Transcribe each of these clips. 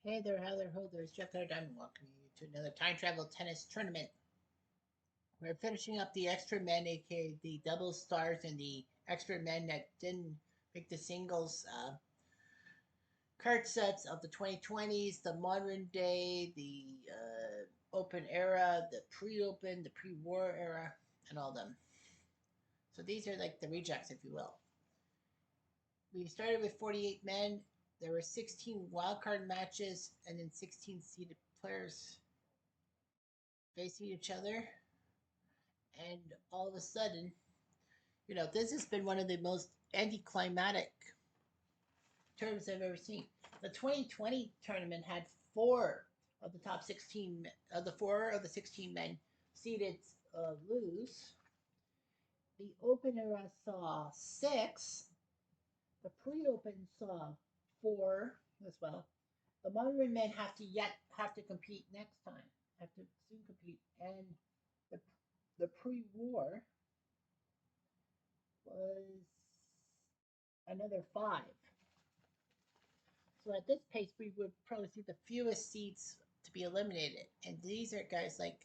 Hey there, how there, ho, there's Jeff Cutter Diamond welcoming you to another time travel tennis tournament. We're finishing up the extra men, aka the double stars, and the extra men that didn't make the singles card sets of the 2020s, the modern day, the open era, the pre open, the pre war era, and all them. So these are like the rejects, if you will. We started with 48 men. There were 16 wildcard matches and then 16 seeded players facing each other. And all of a sudden, this has been one of the most anticlimactic tournaments I've ever seen. The 2020 tournament had four of the top 16 of the four of the 16 men seeded lose. The open era saw six. The pre-open saw four as well. The modern men have to compete next time. Have to soon compete, and the the pre-war was another five. So at this pace, we would probably see the fewest seats to be eliminated. And these are guys like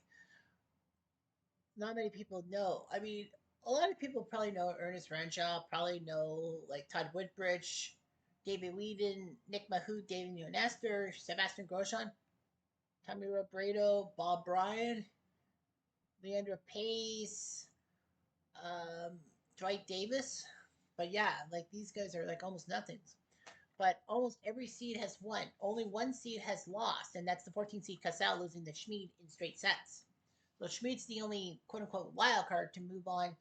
not many people know. I mean, a lot of people probably know Ernest Renshaw, probably know like Todd Woodbridge, David Whedon, Nick Mahut, David Neonester, Sebastian Grosjean, Tommy Robredo, Bob Bryan, Leandra Pace, um, Dwight Davis. But yeah, like these guys are like almost nothing. But almost every seed has won. Only one seed has lost, and that's the 14 seed Casal losing to Schmid in straight sets. So Schmid's the only quote unquote wild card to move on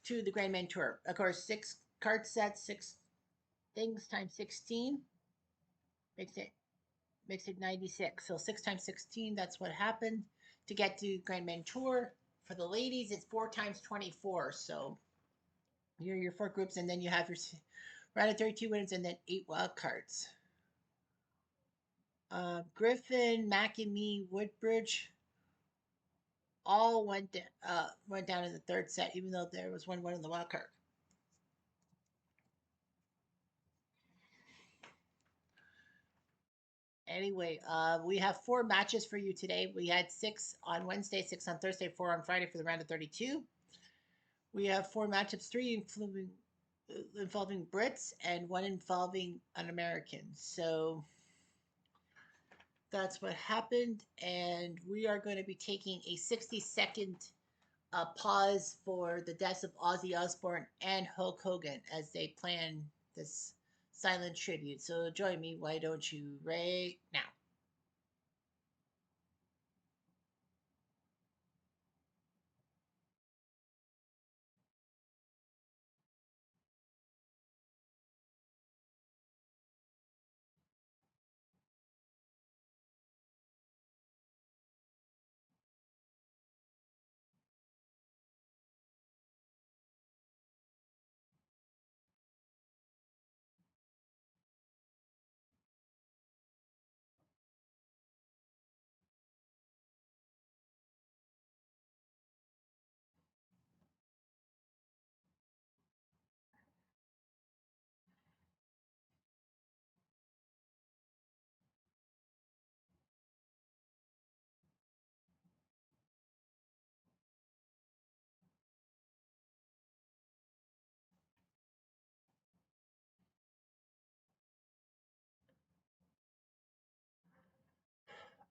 to the Grand Man Tour. Of course, six card sets, six things times 16 makes it 96. So six times 16, that's what happened to get to Grand Man Tour. For the ladies, it's four times 24. So you're your four groups, and then you have your round of 32 winners, and then eight wild cards. Griffin, McAmee, Woodbridge all went down in the third set, even though there was 1-1 in the wild card. Anyway, we have four matches for you today. We had six on Wednesday, six on Thursday, four on Friday for the round of 32. We have four matchups, three involving Brits and one involving an American. So that's what happened, and we are going to be taking a 60-second pause for the deaths of Ozzy Osbourne and Hulk Hogan as they plan this silent tribute. So join me, why don't you, right now?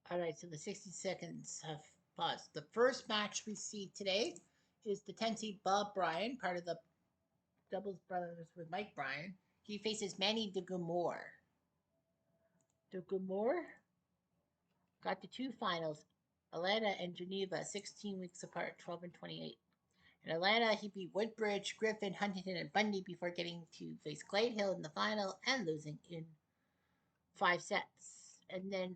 All right, so the 60 seconds have paused. The first match we see today is the 10 seed Bob Bryan, part of the doubles brothers with Mike Bryan. He faces Manny DeGamore. DeGamore got to two finals, Atlanta and Geneva, 16 weeks apart, 12 and 28. In Atlanta, he beat Woodbridge, Griffin, Huntington, and Bundy before getting to face Glade Hill in the final and losing in five sets. And then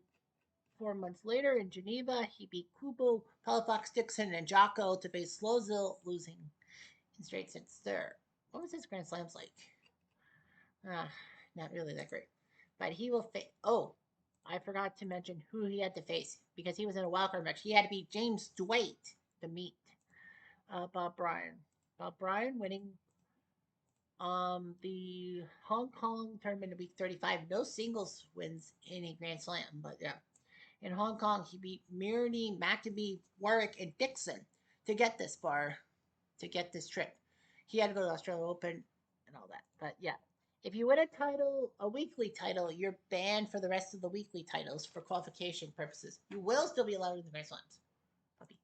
4 months later in Geneva, he beat Kubo, Palafox, Dixon, and Jocko to face Slozil, losing in straight sets there. What was his Grand Slams like? Not really that great. But he will face. Oh, I forgot to mention who he had to face because he was in a wildcard match. He had to beat James Dwight to meet Bob Bryan. Bob Bryan winning The Hong Kong tournament in week 35, no singles wins in a Grand Slam, but yeah. In Hong Kong, he beat Mirny, McAbee, Warwick, and Dixon to get this bar, to get this trip. He had to go to Australia Open and all that. But yeah, if you win a title, a weekly title, you're banned for the rest of the weekly titles for qualification purposes. You will still be allowed in the Grand Slams.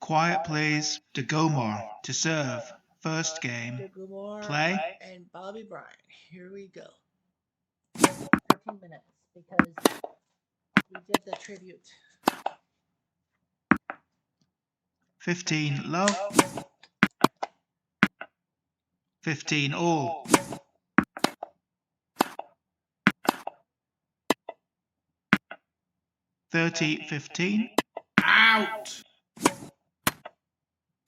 Quiet please. De Gomar to serve. First game. De Gumor Play. and Bobby Bryan. Here we go. 13 minutes because we did the tribute. 15 love. 15 all. 30-15. Out.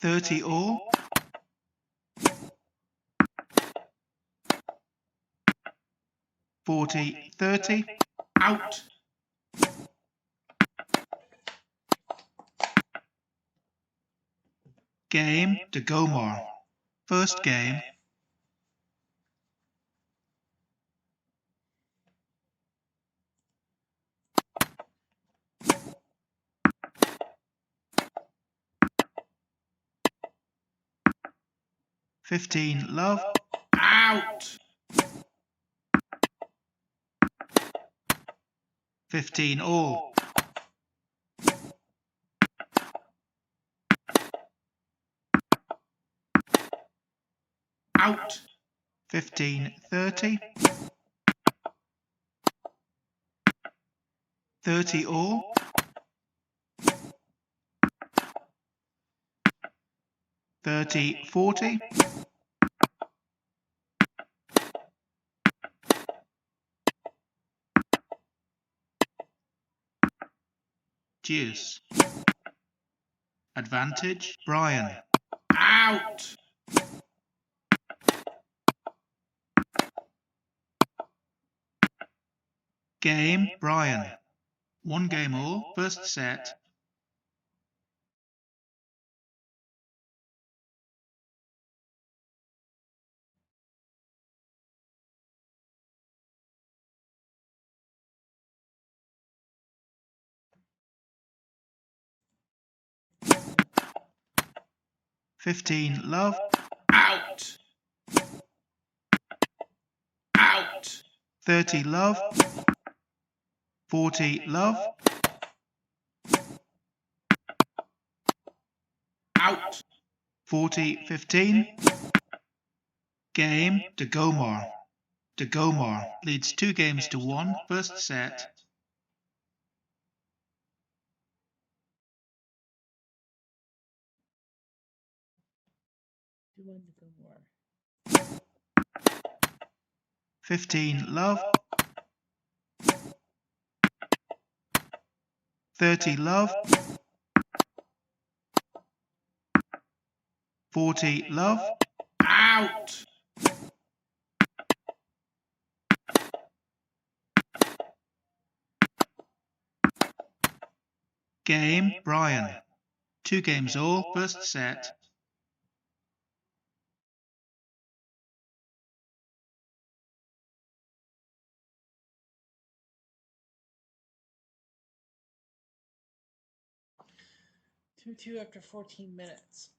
30 all. 40-30. Out. Game De Gomar. First game. $15 love. Out. 15 all. Out. 15-30. 30 all. 30-40. 'Deuce. Advantage Bryan. Out. 'Bryan. 1 game all. First set. $15 love. Out. Out. 30 love. 40 love. Out. 40-15. Game De Gomar. De Gomar leads 2-1. First set. Do one to go more. 15 love. 30 love. 40 love. Out. 'Game Bryan. 2 games all. First set. Two after 14 minutes.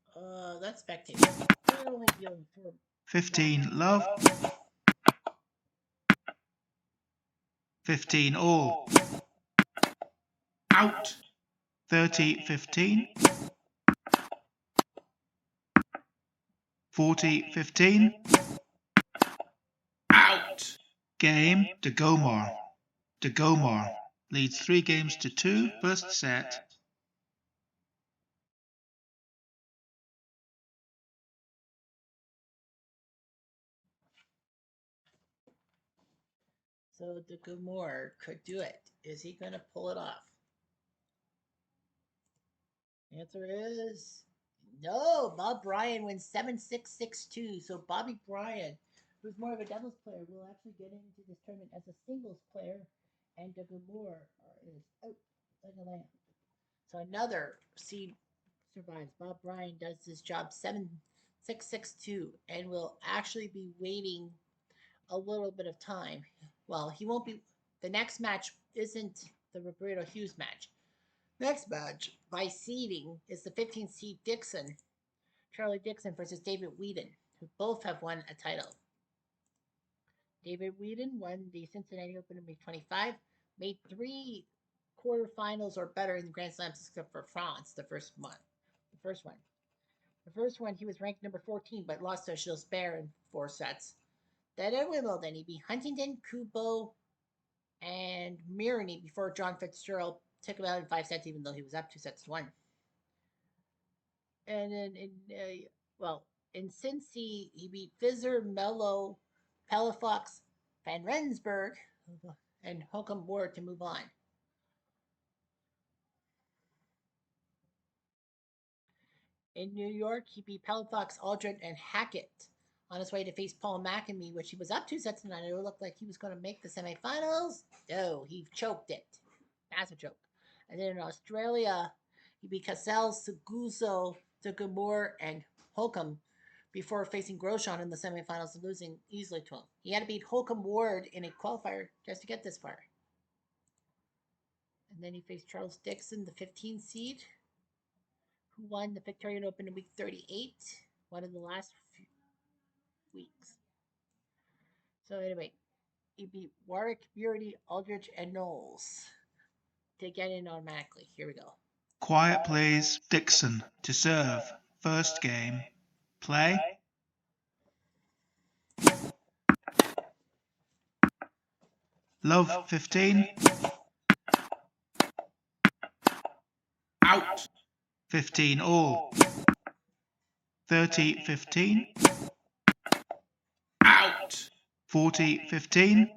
That's spectator. They're only dealing for 15 love. 15 all. Out. 30-15. 40-15. Out. Game De Gomar. De Gomar leads 3-2. First set. So De Gumor could do it. Is he going to pull it off? The answer is no. Bob Bryan wins 7-6, 6-2. So Bobby Bryan, who's more of a doubles player, will actually get into this tournament as a singles player, and De Gumor is out like a lamb. So another seed survives. Bob Bryan does this job 7-6, 6-2, and will actually be waiting a little bit of time. Well, he won't be. The next match isn't the Roberto Hughes match. Next match by seeding is the 15th seed Dixon, Charlie Dixon versus David Wheaton, who both have won a title. David Wheaton won the Cincinnati Open in May 25, made 3 quarterfinals or better in the Grand Slams except for France, the first one. The first one, he was ranked number 14, but lost to Gilbert in 4 sets. Then at Wimbledon, he beat Huntington, Kubo, and Mirny before John Fitzgerald took him out in 5 sets, even though he was up 2-1. And then in Cincy, he beat Fizzer, Mello, Palafox, Van Rensburg, and Holcomb Ward to move on. In New York, he beat Palafox, Aldred, and Hackett on his way to face Paul McEnany, which he was up 2-0. It looked like he was going to make the semifinals. No, he choked it. Massive choke. And then in Australia, he beat Cassell, Seguso, Tukumur, and Holcomb before facing Grosjean in the semifinals and losing easily to him. He had to beat Holcomb Ward in a qualifier just to get this far. And then he faced Charles Dixon, the 15th seed, who won the Victorian Open in week 38, one of the last few weeks. So anyway, he beat Warwick, Burity, Aldrich, and Knowles to get in automatically. Here we go. Quiet please. Dixon to serve. First game. Play. Love 15. Out. 15 all. 30-15. Out. 40-15.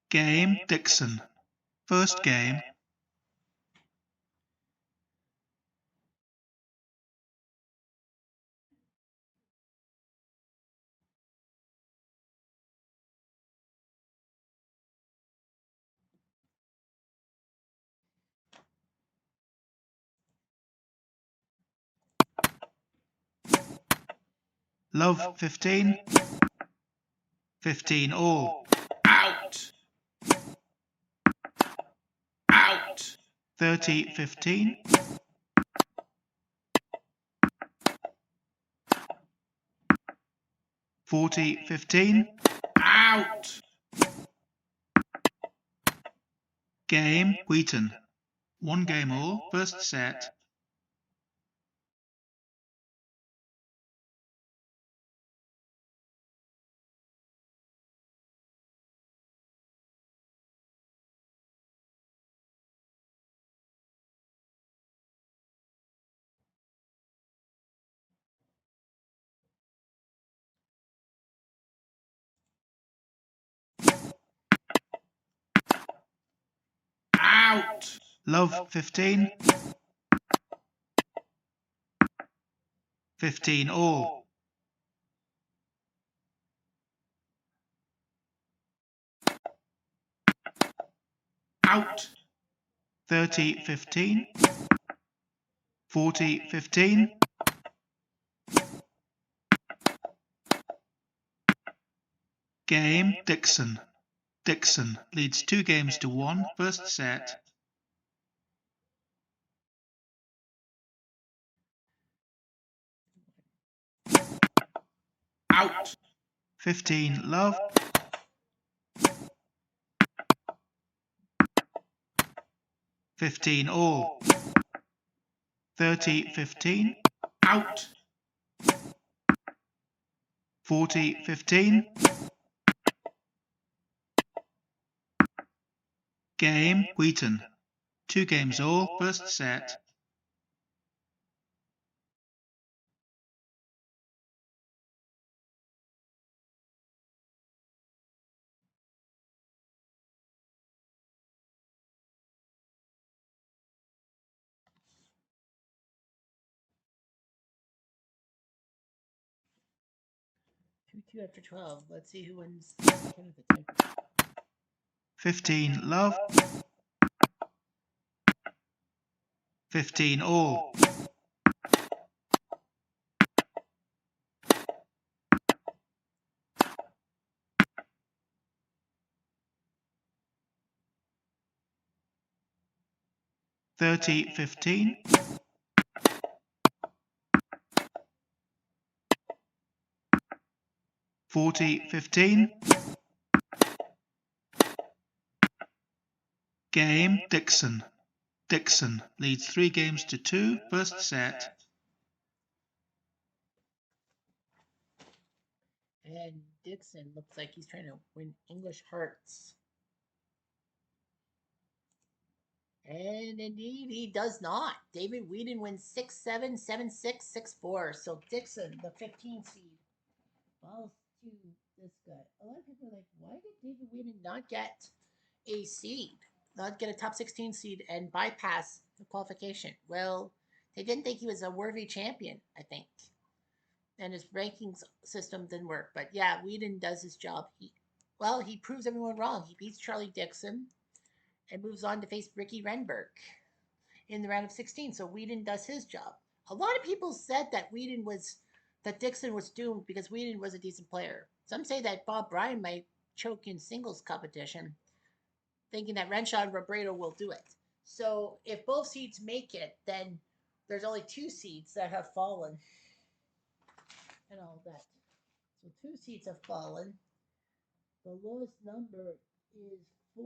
Game Dixon. First game. Love 15. 15 all. Out. Out. 30-15. (40-15). Out. Game Wheaton. 1 game all. First set. Out. Love 15. 15 all. Out. 30-15. 40-15. Game Dixon. Dixon leads 2 games to 1. First set. Out. 15 love. 15 all. 30-15. Out. 40-15. Game Wheaton. 2 games all. First set. Two after 12. Let's see who wins. 15 love. 15 all. 30-15. 40-15. Game, Dixon. Dixon leads 3 games to 2, first set. And Dixon looks like he's trying to win English hearts. And indeed, he does not. David Wheadon wins 6-7, 7-6, 6-4. So Dixon, the 15 seed, falls to this guy. A lot of people are like, why did David Wheadon not get a seed? Not get a top 16 seed and bypass the qualification? Well, they didn't think he was a worthy champion, I think. And his rankings system didn't work. But yeah, Wheadon does his job. He proves everyone wrong. He beats Charlie Dixon and moves on to face Ricky Renberg in the round of 16. So Wheadon does his job. A lot of people said that Dixon was doomed because Wheadon was a decent player. Some say that Bob Bryan might choke in singles competition, thinking that Renshaw and Robredo will do it. So if both seeds make it, then there's only 2 seeds that have fallen. And all that. So 2 seeds have fallen. The lowest number is 4.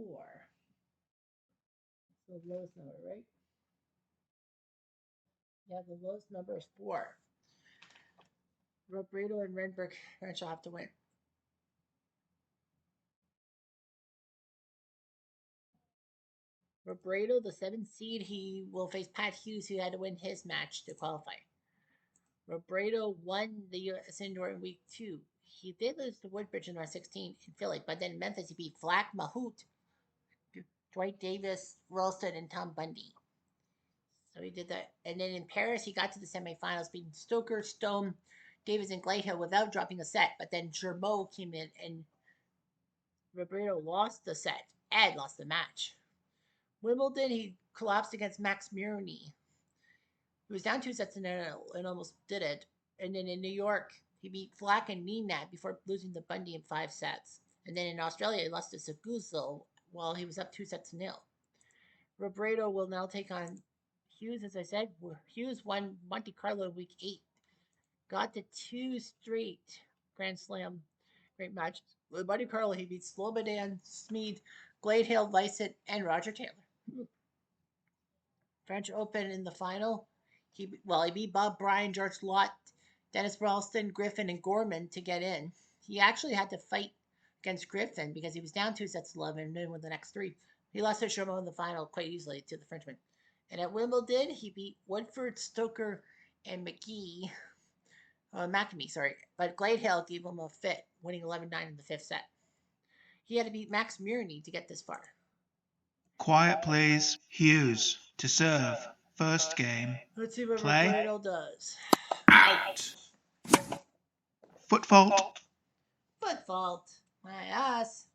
The lowest number, right? Yeah, the lowest number is 4. Robredo and Renberg Renshaw have to win. Robredo, the 7th seed, he will face Pat Hughes, who had to win his match to qualify. Robredo won the U.S. Indoor in week 2. He did lose to Woodbridge in round 16 in Philly, but then in Memphis he beat Flack Mahout, Dwight Davis, Ralston, and Tom Bundy. So he did that. And then in Paris, he got to the semifinals, beating Stoker, Stone, Davis, and Gladehill without dropping a set. But then Germeau came in, and Robredo lost the set. Ed lost the match. Wimbledon, he collapsed against Max Mirny. He was down 2 sets and almost did it. And then in New York, he beat Flack and Nenad before losing to Bundy in 5 sets. And then in Australia, he lost to Seguso while he was up 2 sets to 0. Robredo will now take on Hughes, as I said. Hughes won Monte Carlo week 8. Got to 2 straight Grand Slam great matches. With Monte Carlo, he beat Slobodan, Smead, Gladehill, Vicent, and Roger Taylor. French Open in the final. He beat Bob Bryan, George Lott, Dennis Ralston, Griffin, and Gorman to get in. He actually had to fight against Griffin because he was down 2 sets to 11 and then won the next 3. He lost to Germeau in the final quite easily to the Frenchman. And at Wimbledon, he beat Woodford, Stoker, and McKee. But Gladehill gave him a fit, winning 11-9 in the 5th set. He had to beat Max Mirny to get this far. Quiet, please. Hughes to serve. First game. Let's see what Play. Robredo does. Out. Foot fault. Foot fault. My ass.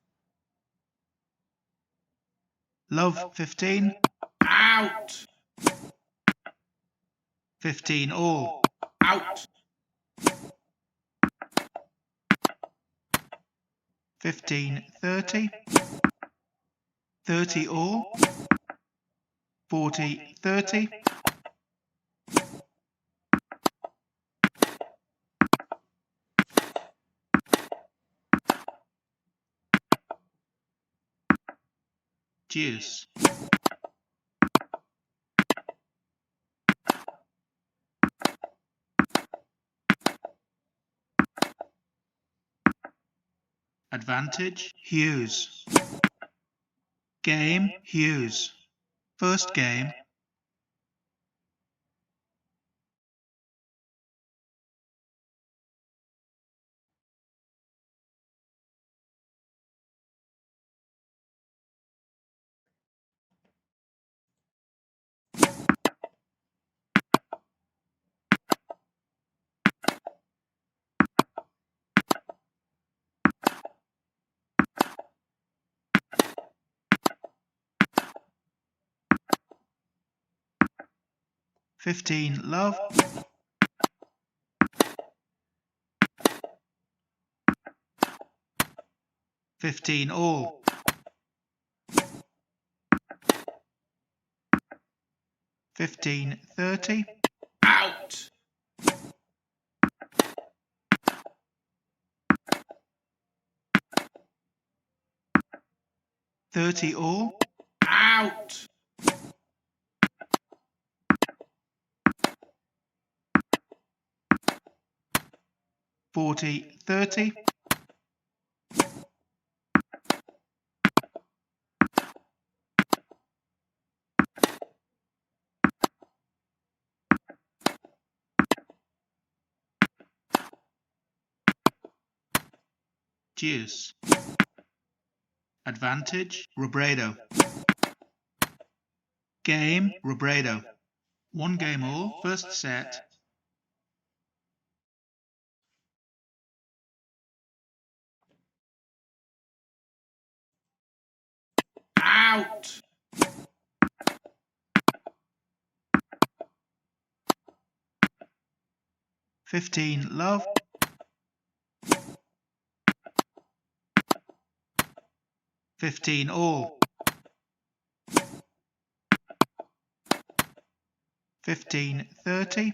Love 15. Out. 15 all. Out. 15-30. 30 all. 40-30. Deuce. Advantage, Hughes. Game, Hughes. First game. Fifteen love. 15 all. 15-30, Out. 30 all, Out. 40-30, deuce. Advantage, Robredo. Game, Robredo. 1 game all, first set. Out. 15 love, 15 all, 15-30,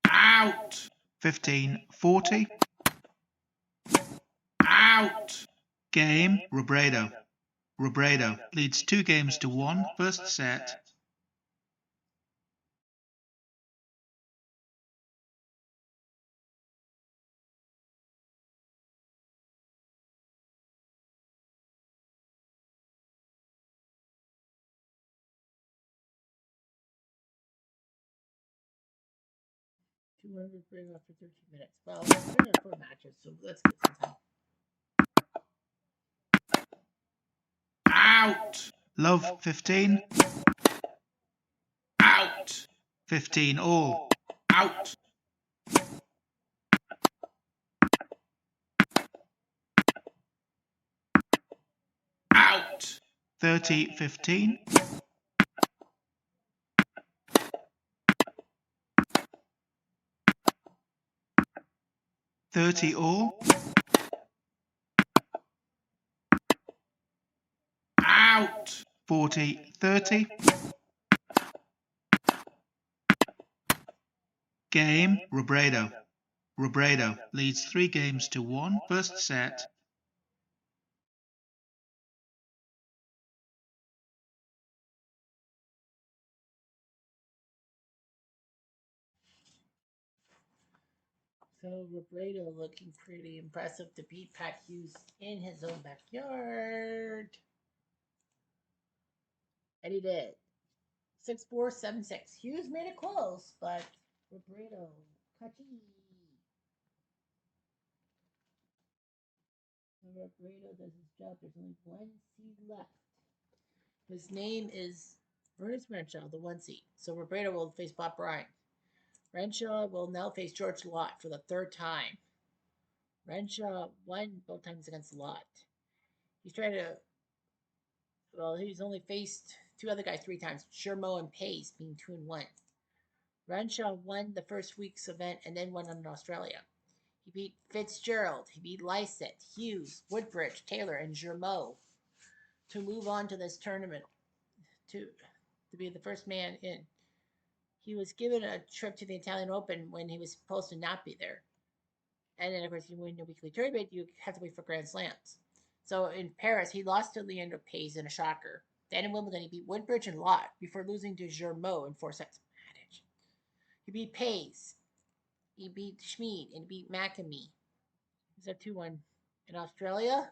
Out. 15-40, Out. game, Robredo. Robredo leads 2 games to 1, first set. Two hundred bring after 13 minutes. Well, we're in 4 matches, so let's get some time. Out. Love 15, Out. 15 all, Out. 30-15, 30 all, Out. 40-30, game, Robredo. Robredo leads 3 games to 1, first set. So Robredo looking pretty impressive to beat Pat Hughes in his own backyard. And he did. 6-4, 7-6. Hughes made it close, but Robredo, Kachi. Robredo does his job. There's only 1 seed left. His name is Ernest Renshaw, the 1 seed. So Robredo will face Bob Bryan. Renshaw will now face George Lott for the 3rd time. Renshaw won both times against Lott. He's trying to, well, he's only faced 2 other guys 3 times, Shermo and Pace, being 2-1. Renshaw won the first week's event and then won in Australia. He beat Fitzgerald, he beat Lysett, Hughes, Woodbridge, Taylor, and Germeau to move on to this tournament to be the first man in. He was given a trip to the Italian Open when he was supposed to not be there. And then, of course, you win a weekly tournament, you have to wait for Grand Slams. So in Paris, he lost to Leandro Paes in a shocker. Then in Wimbledon, he beat Woodbridge and Lott before losing to Germeau in 4 sets. He beat Paes. He beat Schmid and he beat McAmee. He's a 2-1. In Australia,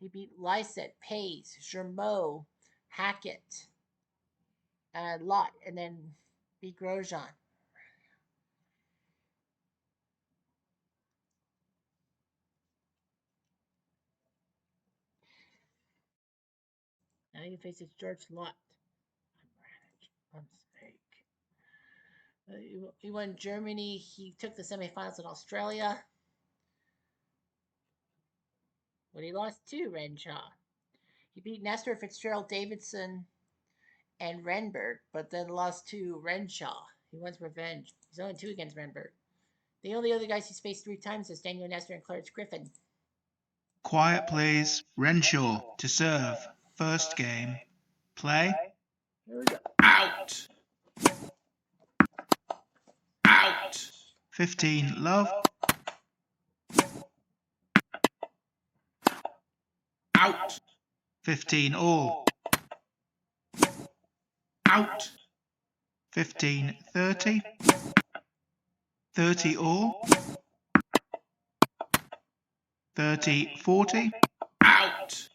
he beat Lysett, Paes, Germeau, Hackett, Lott, and then beat Grosjean. Now he faces George Lott. He won Germany. He took the semifinals in Australia. But he lost to Renshaw. He beat Nestor, Fitzgerald, Davidson, and Renberg, but then lost to Renshaw. He wants revenge. He's only 2 against Renberg. The only other guys he's faced 3 times is Daniel Nestor and Clarence Griffin. Quiet please, Renshaw to serve, first game, play. Here we go. Out. Out. 15 love, Out. 15 all, Out. 15 30, 30 all, 30 40, Out.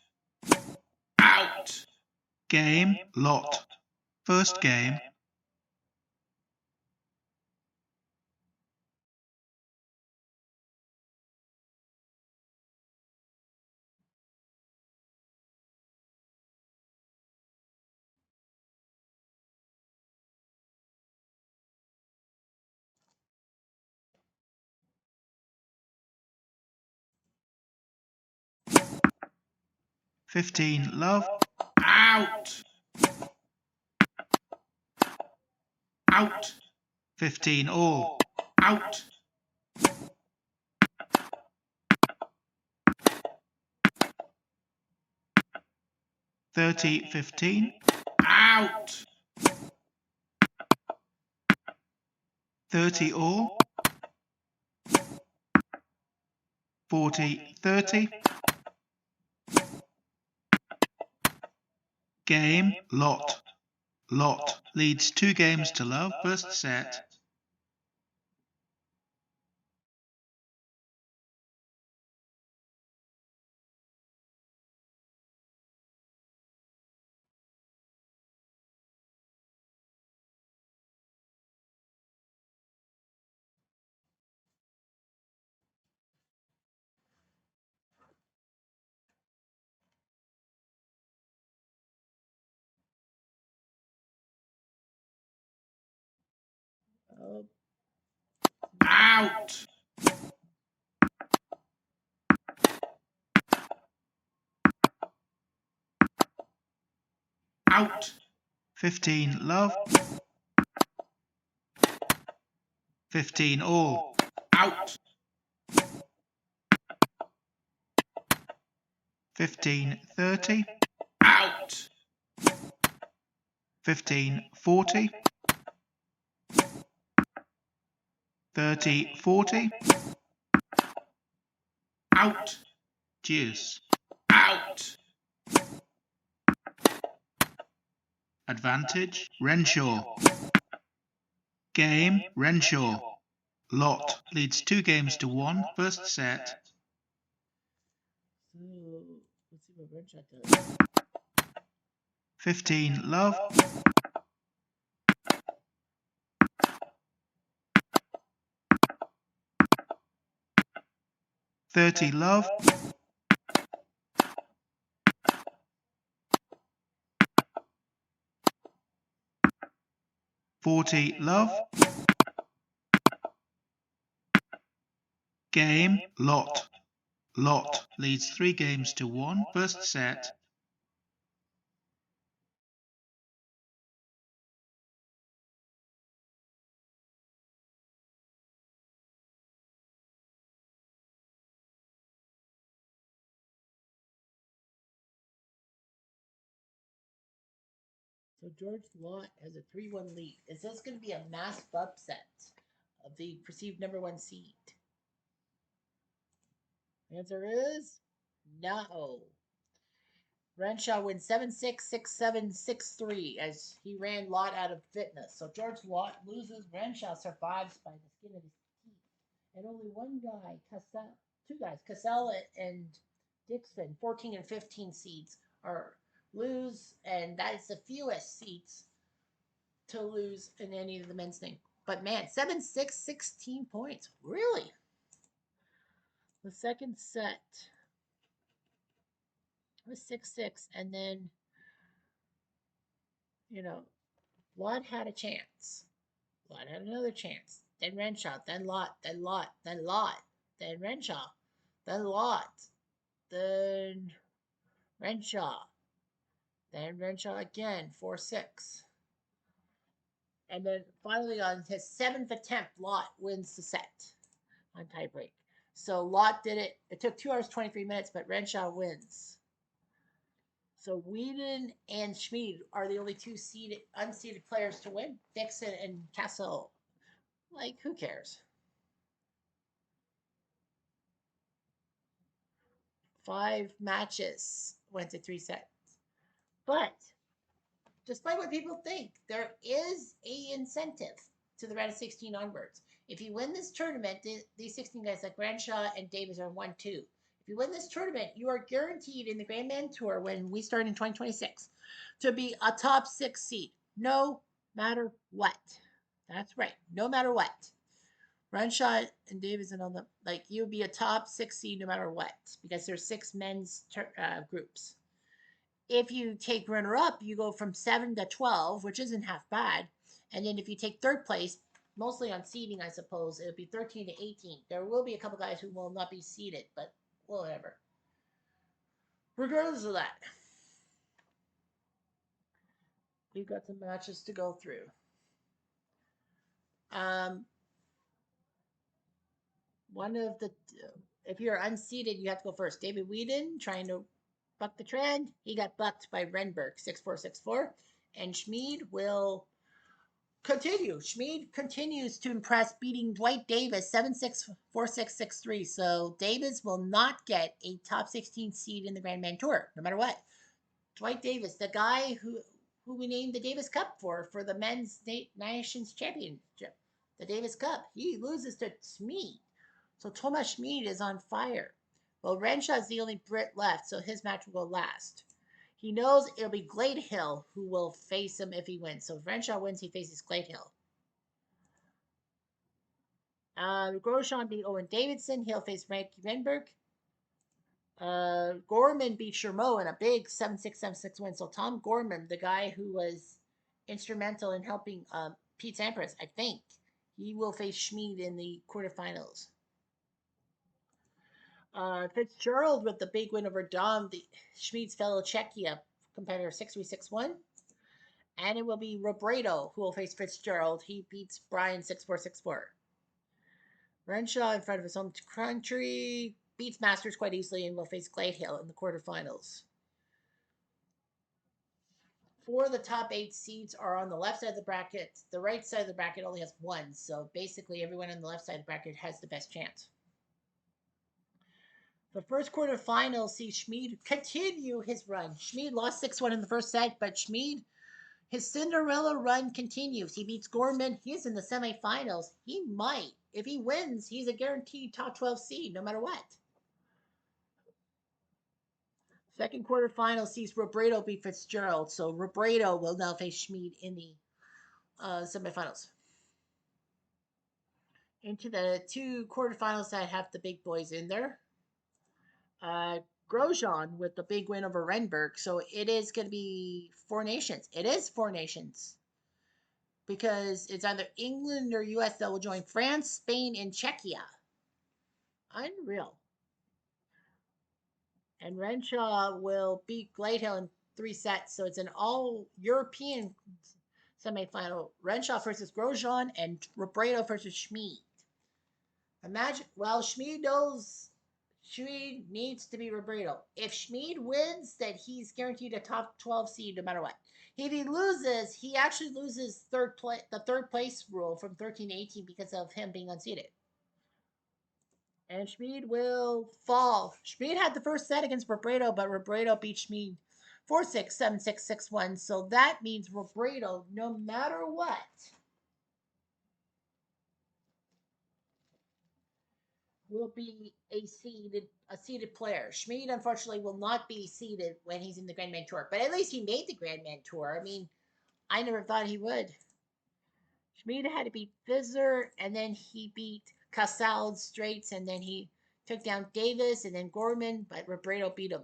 Out. game, lot. First game, 15 love, Out. Out. 15 all, Out. 30 15, Out. 30 all, 40 30, game, lot. Lot leads 2 games to love, first set. Oh, Out. Out. 15 love, 15 all, Out. 15 30, Out. 15 40, 30 40, Out. deuce. Out. Advantage, Renshaw. Game, Renshaw. Lot leads 2 games to 1, first set. so let's see what Renshaw does. 15 love, 30 love, 40 love, game, lot. Lot leads 3 games to 1, first set. So George Lott has a 3-1 lead. Is this going to be a massive upset of the perceived number 1 seed? The answer is no. Renshaw wins 7-6, 6-7, 6-3 as he ran Lott out of fitness. So George Lott loses. Renshaw survives by the skin of his teeth. And only one guy, two guys, Cassell and Dixon, 14 and 15 seeds, are lose, and that is the fewest seats to lose in any of the men's thing. But man, 7-6, 16 points. Really? The second set was 6-6, and then Lott had a chance. Lott had another chance. Then Renshaw, then Lott, then Lott, then Lott, then Renshaw, then Lott, then Renshaw, then Renshaw again, 4-6. And then finally on his 7th attempt, Lott wins the set on tiebreak. So Lott did it. It took 2 hours 23 minutes, but Renshaw wins. So Whedon and Schmid are the only two seeded, unseeded players to win. Dixon and Castle, like, who cares? 5 matches went to 3 sets. But despite what people think, there is a incentive to the round of 16 onwards. If you win this tournament, these 16 guys like Renshaw and Davis are 1-2. If you win this tournament, you are guaranteed in the Grandman Tour when we start in 2026 to be a top 6 seed, no matter what. That's right, no matter what. Renshaw and Davis and all them, like, you'll be a top 6 seed no matter what, because there's 6 men's groups. If you take runner up, you go from 7 to 12, which isn't half bad. And then if you take third place, mostly on seeding, I suppose, it would be 13 to 18. There will be a couple guys who will not be seeded, but whatever. Regardless of that, we've got some matches to go through. One of the, if you're unseeded, you have to go first. David Whedon trying to buck the trend. He got bucked by Renberg, 6-4, 6-4. And Schmid will continue. Schmid continues to impress, beating Dwight Davis 7-6, 4-6, 6-3. So Davis will not get a top 16 seed in the Grandman Tour, no matter what. Dwight Davis, the guy who we named the Davis Cup for the men's Nations Championship, the Davis Cup, he loses to Schmid. So Thomas Schmid is on fire. Well, Renshaw's the only Brit left, so his match will go last. He knows it'll be Gladehill who will face him if he wins. So if Renshaw wins, he faces Gladehill. Grosjean beat Owen Davidson. He'll face Frankie Renberg. Gorman beat Shermo in a big 7-6, 7-6 win. So Tom Gorman, the guy who was instrumental in helping Pete Sampras, I think, he will face Schmid in the quarterfinals. Fitzgerald with the big win over Dom, Schmid's fellow Czechia competitor, 6-3, 6-1. And it will be Robredo who will face Fitzgerald. He beats Brian 6-4, 6-4. Renshaw in front of his home country beats Masters quite easily and will face Gladehill in the quarterfinals. 4 of the top 8 seeds are on the left side of the bracket. The right side of the bracket only has 1. So basically everyone on the left side of the bracket has the best chance. The first quarterfinal sees Schmid continue his run. Schmid lost 6-1 in the first set, but Schmid, his Cinderella run continues. He beats Gorman. He's in the semifinals. He might. If he wins, he's a guaranteed top 12 seed, no matter what. Second quarterfinal sees Robredo beat Fitzgerald. So Robredo will now face Schmid in the semifinals. Into the 2 quarterfinals that have the big boys in there. Grosjean with the big win over Renberg. So it is going to be 4 nations. It is 4 nations. Because it's either England or US that will join France, Spain, and Czechia. Unreal. And Renshaw will beat Gladehill in 3 sets. So it's an all-European semifinal. Renshaw versus Grosjean and Robredo versus Schmid. Imagine, well, Schmid knows Schmid needs to be Robredo. If Schmid wins, then he's guaranteed a top 12 seed no matter what. If he loses, he actually loses the third place rule from 13 to 18 because of him being unseeded. And Schmid will fall. Schmid had the first set against Robredo, but Robredo beat Schmid 4-6, 7-6, 6-1. So that means Robredo, no matter what, will be a seeded player. Schmid, unfortunately, will not be seeded when he's in the Grandman Tour. But at least he made the Grandman Tour. I mean, I never thought he would. Schmid had to beat Fizzer, and then he beat Casals straights, and then he took down Davis, and then Gorman, but Robredo beat him.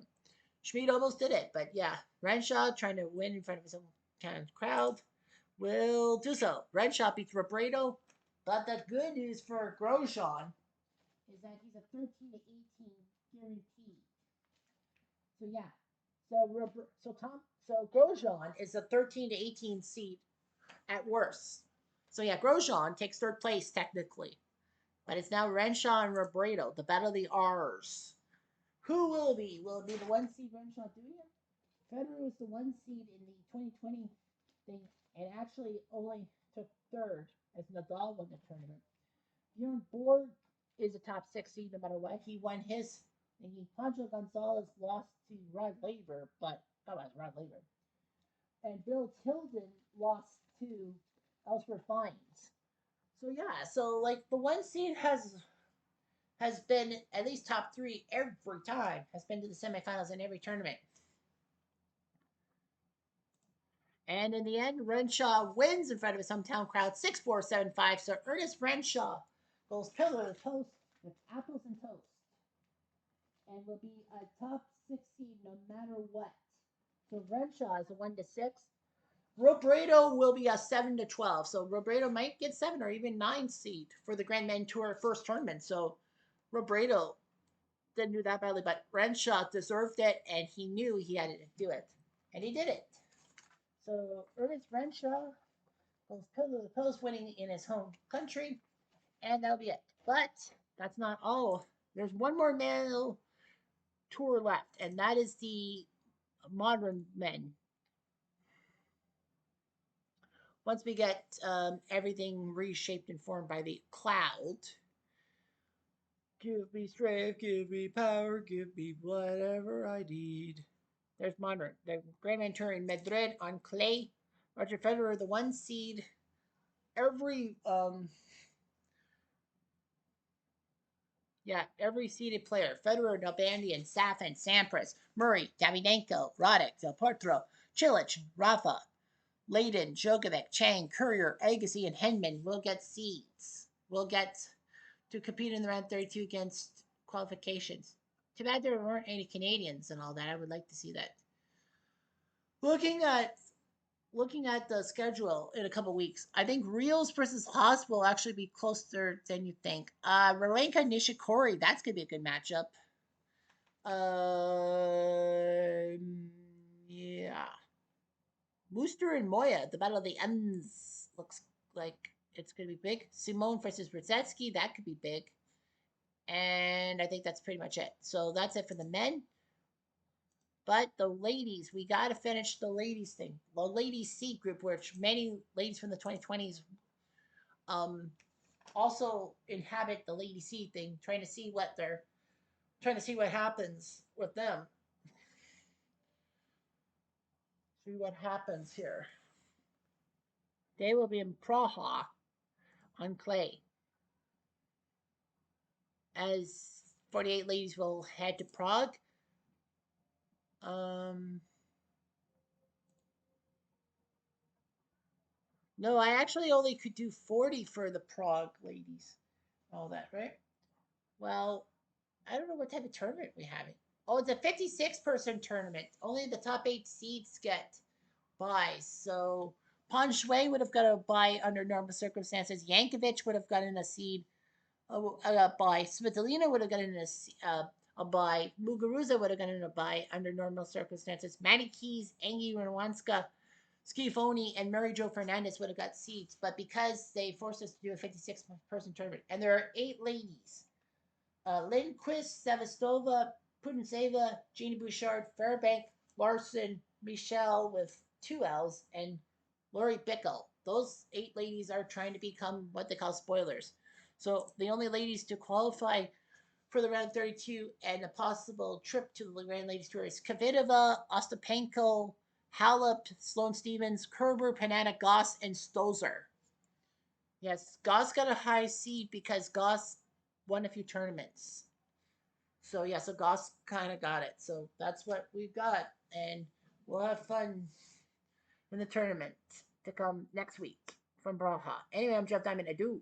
Schmid almost did it, but yeah, Renshaw trying to win in front of his own crowd will do so. Renshaw beats Robredo, but the good news for Grosjean is that he's a 13 to 18 guaranteed. So yeah, so Grosjean is a 13 to 18 seed at worst. So yeah, Grosjean takes third place technically, but it's now Renshaw and Robredo, the battle of the R's. Who will it be? Will it be the 1 seed Renshaw doing it? Federer was the 1 seed in the 2020 thing and actually only took third as Nadal won the tournament. Bjorn Borg is a top 6 seed no matter what. He won his thingy. Pancho Gonzalez lost to Rod Laver, but that was Rod Laver. And Bill Tilden lost to Elsper Fines. So yeah, so like the 1 seed has been at least top 3 every time. Has been to the semifinals in every tournament. And in the end, Renshaw wins in front of his hometown crowd 6-4, 7-5. So Ernest Renshaw goes pillar to post with apples and toast and will be a top 6 seed no matter what. So Renshaw is a 1-6. Robredo will be a 7-12. So Robredo might get 7 or even 9 seed for the Grand Men Tour first tournament. So Robredo didn't do that badly, but Renshaw deserved it and he knew he had to do it. And he did it. So Ernest Renshaw goes pillar to post, winning in his home country, and that'll be it. But that's not all. There's one more male tour left, and that is the modern men. Once we get everything reshaped and formed by the cloud, give me strength, give me power, give me whatever I need. There's modern. The Grand Man Tour in Madrid on clay. Roger Federer, the 1 seed. Every seeded player: Federer, Nalbandian, Safin, Sampras, Murray, Davydenko, Roddick, Del Potro, Cilic, Rafa, Layden, Djokovic, Chang, Courier, Agassi, and Henman will get seeds. Will get to compete in the round 32 against qualifications. Too bad there weren't any Canadians and all that. I would like to see that. Looking at the schedule in a couple weeks, I think Rios versus Haas will actually be closer than you think. Rarenka Nishikori, that's gonna be a good matchup. Yeah. Mooster and Moya, the Battle of the Ends, looks like it's gonna be big. Simone versus Brzezinski, that could be big. And I think that's pretty much it. So that's it for the men. But the ladies, we got to finish the ladies thing. The ladies C group, which many ladies from the 2020s also inhabit the lady C thing, trying to see what happens with them. See what happens here. They will be in Praha on clay. As 48 ladies will head to Prague. No, I actually only could do 40 for the Prague ladies. All that, right? Well, I don't know what type of tournament we have. Oh, it's a 56-person tournament. Only the top 8 seeds get buys. So Pon Shui would have got a buy under normal circumstances. Yankovic would have gotten a seed, a buy. Svitolina would have gotten a buy. Muguruza would have gotten a buy under normal circumstances. Maddie Keys, Angie Rwanska, Schifoni, and Mary Jo Fernandez would have got seats. But because they forced us to do a 56-person tournament, and there are 8 ladies. Lindquist, Sevastova, Putintseva, Jeannie Bouchard, Fairbank, Larson, Michelle with 2 L's, and Lori Bickle. Those 8 ladies are trying to become what they call spoilers. So the only ladies to qualify for the round 32 and a possible trip to the Grand Ladies Tour is Kvitova, Ostapenko, Halep, Sloane Stevens, Kerber, Panana, Goss, and Stosur. Yes, Goss got a high seed because Goss won a few tournaments. So yeah, so Goss kind of got it. So that's what we've got, and we'll have fun in the tournament to come next week from Braha. Anyway, I'm Jeff Diamond. Adieu.